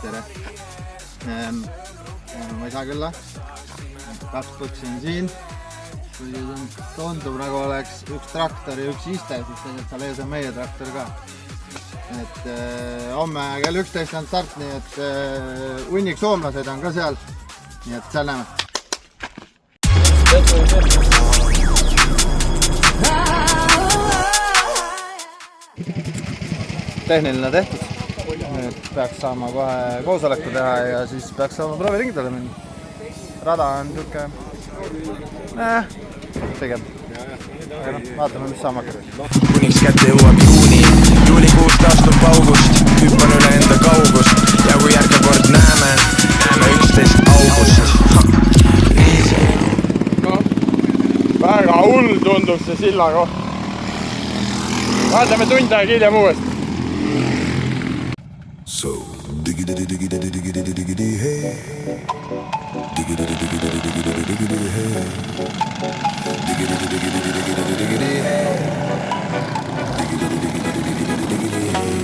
tere. Ma ei saa külla. Katsputsin siin. Kui tundub nagu oleks üks traktor ja üks iste, siis tegelikult seal ees on meie traktor ka. Et homme kell 11 on start, nii et hunnik soomlased on ka seal. Nii et seal näeme. Tehniline tehtud. Nüüd peaks saama kohe koosoleku teha ja siis peaks saama prooviringidele minna. Rada on niisugune pigem. Vaatame, mis saama hakkab. Kuniks kätte jõuab juulikuust astub paugust, hüppan üle enda kaugust ja kui järgekord näeme 11 august. Väga hull tundub see silla koht. Vaatame tund aega hiljem uuesti. So, digidi-digidi-digidi-digidi-digidi hey. Digidi-digidi-digidi-digidi-digidi hey. Digidi-digidi-digidi-digidi-digidi hey. Digidi-digidi-digidi-digidi-digidi hey.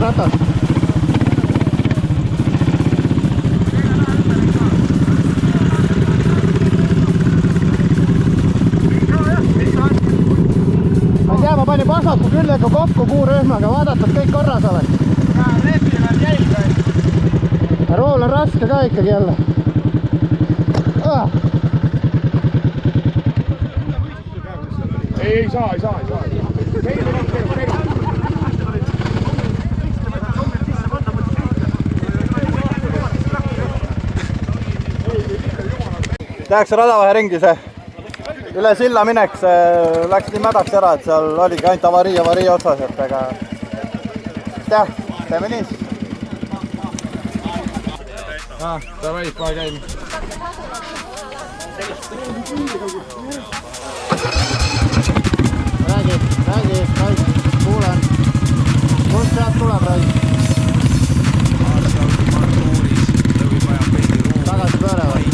ratast. Ma ei tea, ma panin vasaku küllega kokku puurühmaga, vaadata, et kõik korras oleks. Rool on raske ka ikkagi jälle. Ei saa. Tehakse radavahe ringi see üle silla minek, see läks nii mädaks ära, et seal oligi ainult avarii otsas, et aga teeme nii siis. Davai, kohe käime. Räägi, kuulen. Kust sealt tuleb, Rai? Tagasi pööre või?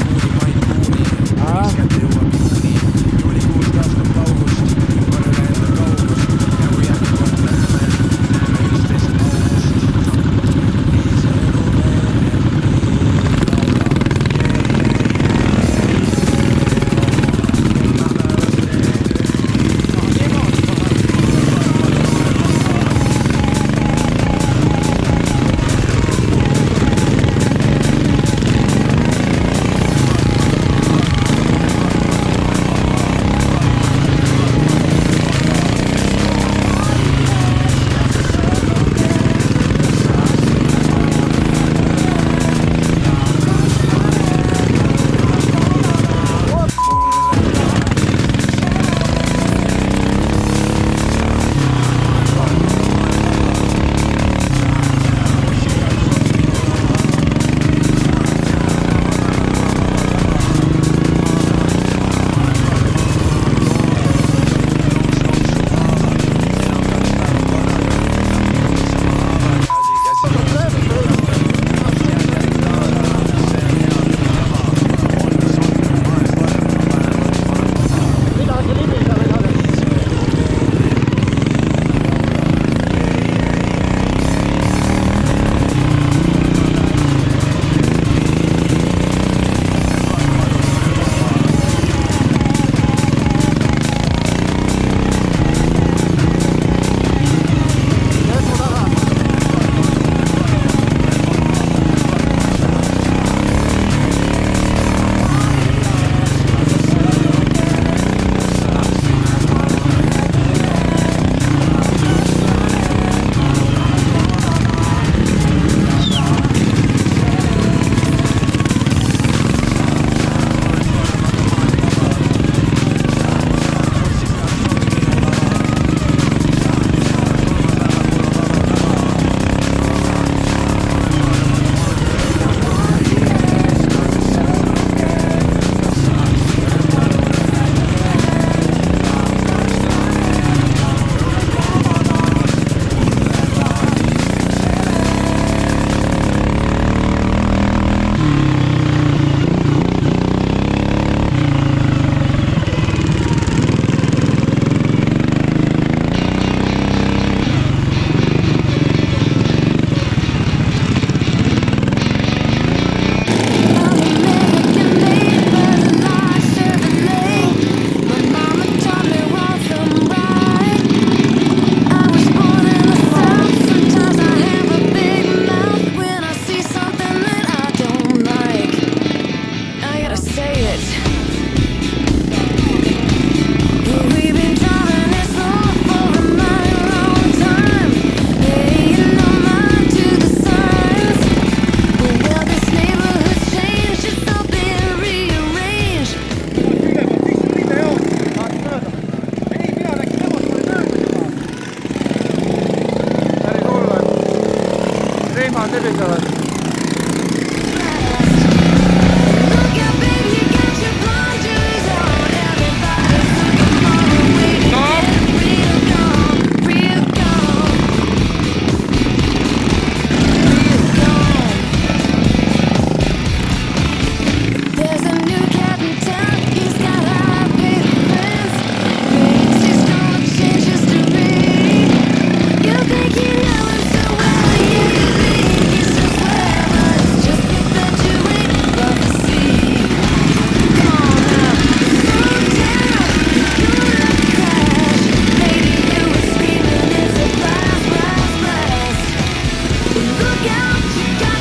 You think you know him so well.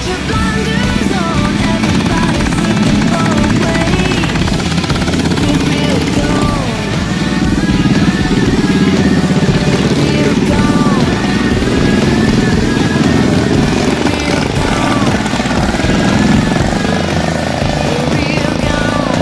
your blinders on, everybody's looking for a way. We're real gone. Real gone. Real gone. Real gone.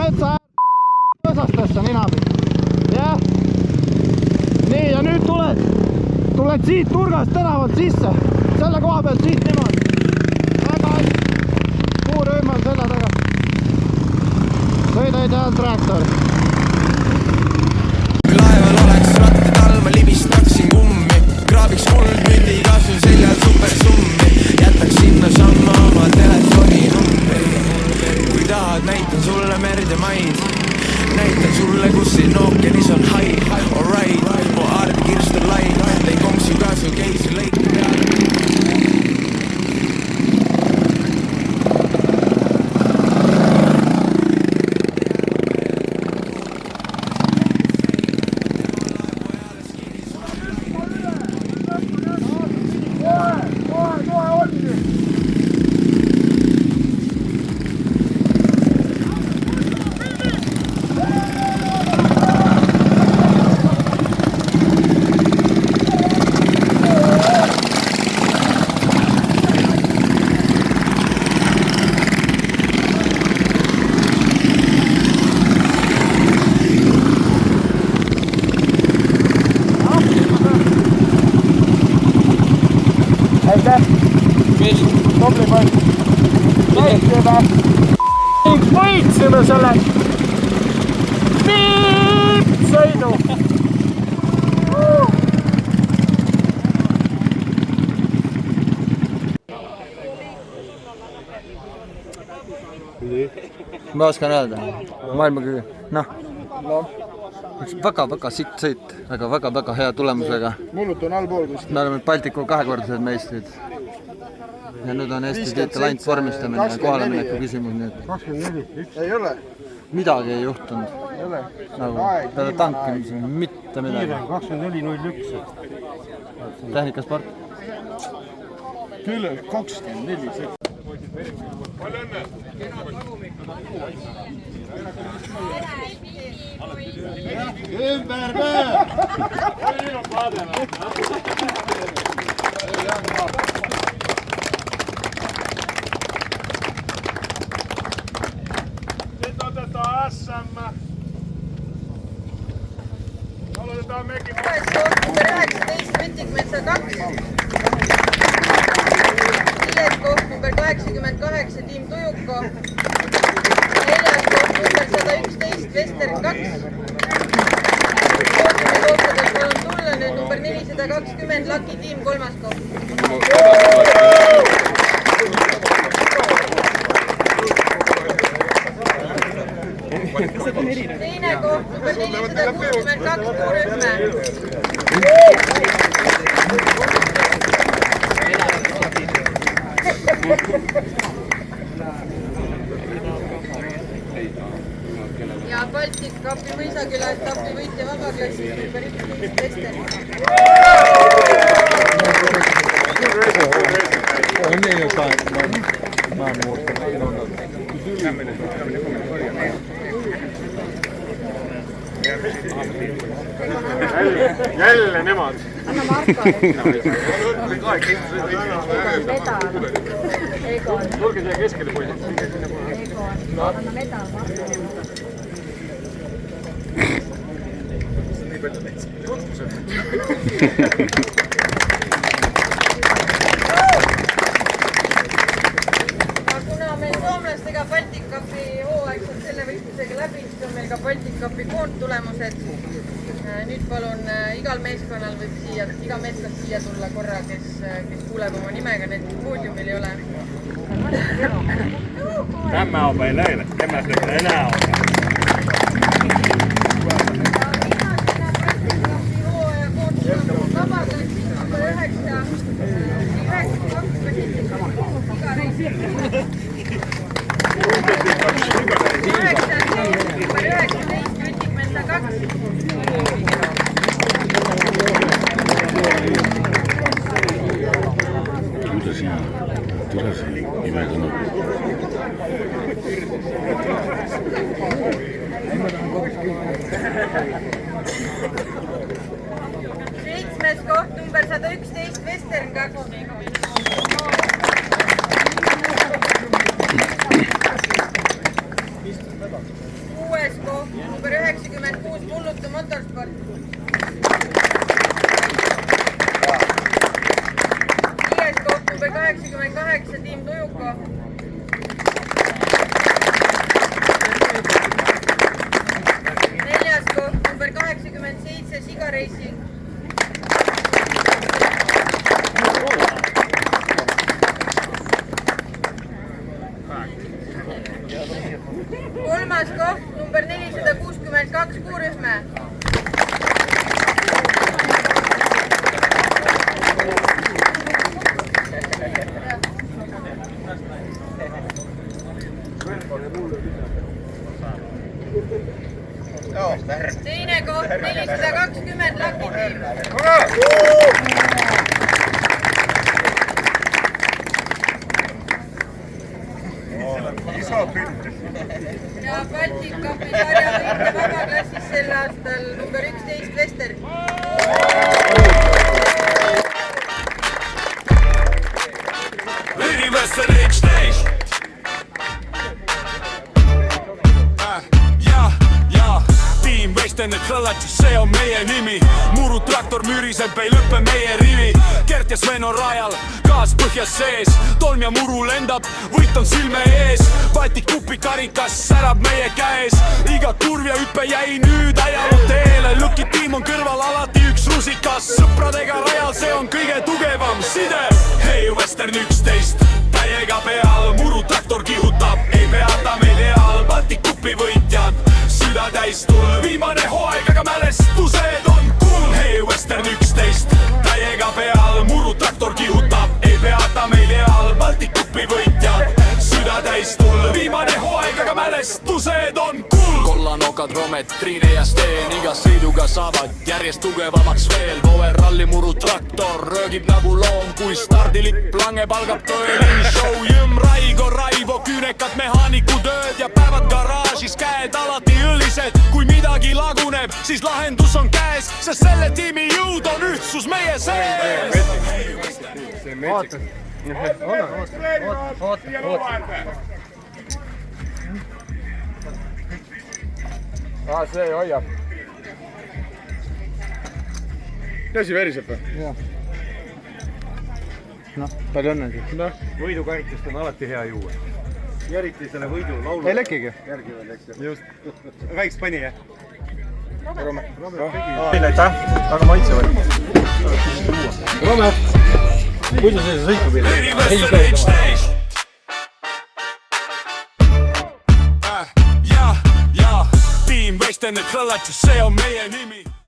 metsa õsastesse ninapidi. Jah. Nii, ja nüüd tuled siit nurgast tänavalt sisse. Selle koha pealt siit niimoodi. Väga hästi. Puurühm on selle taga. Sõida ideaal traktor. Kui laeval oleks rattad all, ma libistaksin kummi. Kraabiks kuldmündi, kasvun seljal supersummi. Jätaks sinna samma oma telefoninumbri. Kui tahad, näitan sulle merd ja maid. Näitan sulle, kus siin ookeanis on haid. Alright, mu aarde kirst on lai. Lõi konksu kasu, keisi lõik peale. Võitsime selle sõidu. Ma oskan öelda, maailma kõige, üks väga-väga sitt sõit, aga väga-väga hea tulemusega. Mullut on allpool kuskil. Me oleme Baltiku kahekordsed meistrid. Ja nüüd on Eesti tiitel ainult vormistamine ja kohalemineku küsimus. 24, ei ole. Midagi ei juhtunud. Nagu peale tankimise, mitte midagi. 24.01. Tehnikasport. Küll 24. Palju õnne! Ümber möö! Nyt otetaan SM. Aloitetaan mekin. Number 19, Pütikmetsa 2. Viies koht number 88, Tiim Tujuko. Neljas koht number 111, Vestern 2. Kohtade kohtadel palun tulla nüüd number 420, Laki Tiim 3. koht. Teine koht number 462, Puurühme. Ja Baltic Cupi Mõisaküla etapi võitja vabaklassis number 11 Vestern. Jälle nemad. Anna Markole. Egon. Tulge siia keskele poisid. Egon. Anna medal Markole. Kuna meil soomlastega Baltic Cupi hooaeg saab selle võistlusega läbi, siis on meil ka Baltic Cupi koondtulemused. Nüüd palun igal meeskonnal võib siia, iga meeskond siia tulla korra, kes kuuleb oma nimega, need poodiumil ei ole. Tämä on meillä eilen. Tämä on enää on. Seitsmes koht number 111 Vestern 2. 6. koht number 96 Mullutu Motorsport. 5. koht number 88 Tiim Tujuko. 4. koht number 87 Siga Racing. 3. koht number 462 Kuurüsmäe. 2. koht 420 Laki tiim. Ja Baltic Cupi sarja võitja vabaklassis sel aastal number 11 Vester. Lady Western 11. Tiim Western, et kõllatis, see on meie nimi. Muru traktor müriseb, ei lõppe meie rivi. Gert ja Sven on rajal, gaas põhjas sees. Tolm ja muru lendab, võit on silme ees. Baltic Cupi karikas särab meie käes. Iga kurv ja hüppe jäi nüüd ajalu teele. Luki tiim on kõrval alati üks rusikas. Sõpradega rajal, see on kõige tugevam side. Hei Western 11, täiega peal. Muru traktor kihutab, ei peata meil eal. Baltic Cupi võitjad, süda täis tull. Viimane hooaeg, aga mälestused on kuul. Hei Western 11, täiega peal. Muru traktor kihutab, ei peata meil eal. Baltic Cupi võitjad, süda täis tull. Viimane hooaeg, aga mälestused on kuul. Kollanokad, Romet, Triine ja Steen iga sõiduga saavad järjest tugevamaks veel. Power Rally muru traktor röögib nagu loom. Kui stardilipp langeb, algab tõeline show. Jõmm, Raigo, Raivo, küünekad mehaanikutööd ja päevad garaažis, käed alati õlised. Kui midagi laguneb, siis lahendus on käes, sest selle tiimi jõud on ühtsus meie sees. See hoiab. Käsi veriseb või? jah. Noh, palju õnne siis. Võidukarikest on alati hea juua. Ja eriti selle võidu laulu Ei lekigi? järgi veel, eks ju. Just. Väiks pani, jah? Teile aitäh, väga maitsevad. Rome, muidu sellise sõitma pidi. Lady Western 11. Tiim Western, et kõllatis, see on meie nimi.